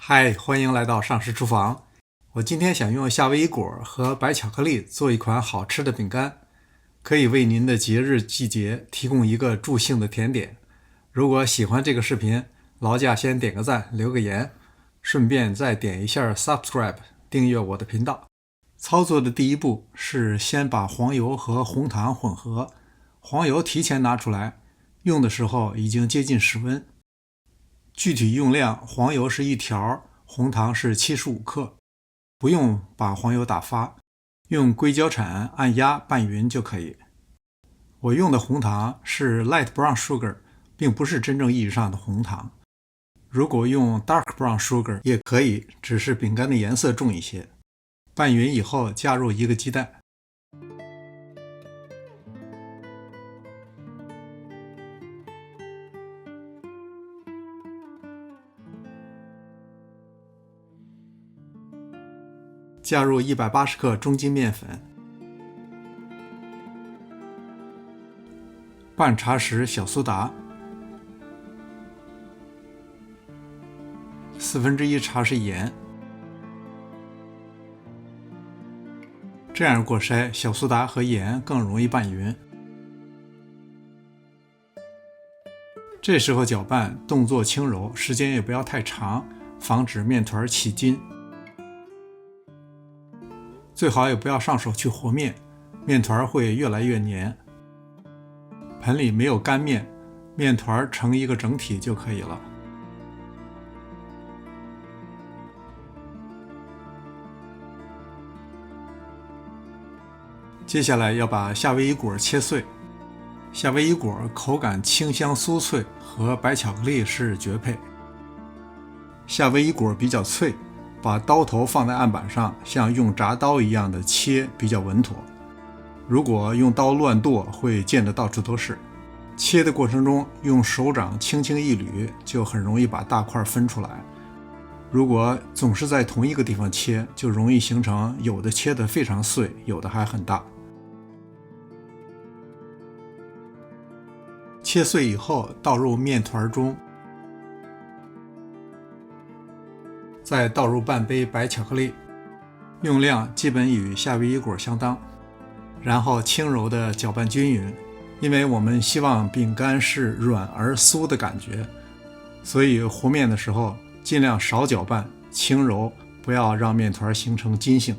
嗨，欢迎来到上市厨房。我今天想用夏威夷果和白巧克力做一款好吃的饼干，可以为您的节日季节提供一个助兴的甜点。如果喜欢这个视频，劳驾先点个赞，留个言，顺便再点一下 Subscribe 订阅我的频道。操作的第一步是先把黄油和红糖混合，黄油提前拿出来，用的时候已经接近室温。具体用量，黄油是1条，红糖是75克。不用把黄油打发，用硅胶铲按压拌匀就可以。我用的红糖是 Light Brown Sugar， 并不是真正意义上的红糖。如果用 Dark Brown Sugar 也可以，只是饼干的颜色重一些。拌匀以后加入1个鸡蛋。加入180克中筋面粉，半茶匙小苏打，1/4茶匙盐。这样过筛，小苏打和盐更容易拌匀。这时候搅拌，动作轻柔，时间也不要太长，防止面团起筋。最好也不要上手去和面，面团会越来越黏。盆里没有干面，面团成一个整体就可以了。接下来要把夏威夷果切碎。夏威夷果口感清香酥脆，和白巧克力是绝配。夏威夷果比较脆，把刀头放在案板上，像用铡刀一样的切比较稳妥。如果用刀乱剁，会溅得到处都是。切的过程中，用手掌轻轻一捋，就很容易把大块分出来。如果总是在同一个地方切，就容易形成有的切得非常碎，有的还很大。切碎以后倒入面团中，再倒入半杯白巧克力，用量基本与夏威夷果相当，然后轻柔地搅拌均匀。因为我们希望饼干是软而酥的感觉，所以和面的时候尽量少搅拌，轻柔，不要让面团形成筋性。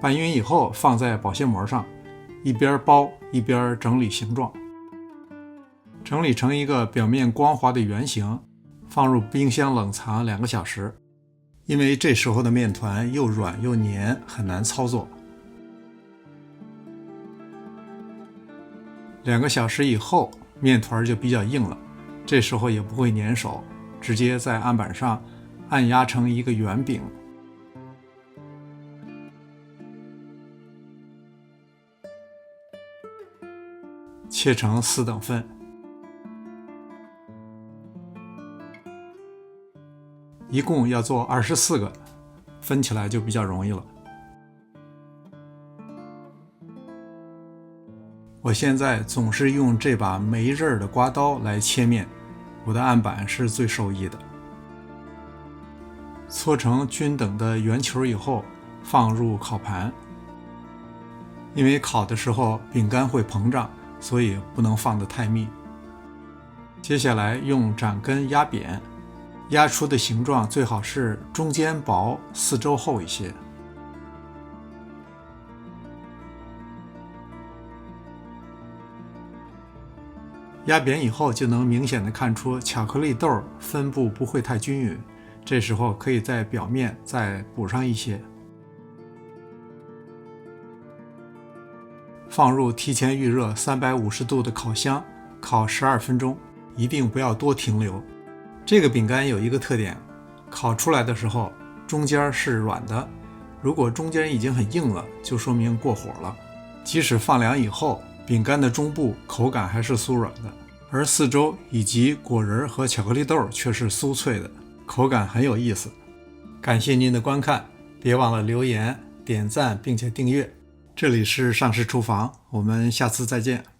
拌匀以后放在保鲜膜上，一边包一边整理形状。整理成一个表面光滑的圆形，放入冰箱冷藏2个小时。因为这时候的面团又软又黏，很难操作。2个小时以后，面团就比较硬了，这时候也不会粘手，直接在案板上按压成一个圆饼。切成4等份。一共要做24个，分起来就比较容易了。我现在总是用这把没刃的刮刀来切面，我的案板是最受益的。搓成均等的圆球以后，放入烤盘。因为烤的时候饼干会膨胀，所以不能放得太密。接下来用掌根压扁，压出的形状最好是中间薄，四周厚一些。压扁以后就能明显的看出巧克力豆分布不会太均匀，这时候可以在表面再补上一些。放入提前预热350度的烤箱，烤12分钟，一定不要多停留。这个饼干有一个特点，烤出来的时候中间是软的，如果中间已经很硬了，就说明过火了。即使放凉以后，饼干的中部口感还是酥软的，而四周以及果仁和巧克力豆却是酥脆的，口感很有意思。感谢您的观看，别忘了留言、点赞并且订阅。这里是上市厨房，我们下次再见。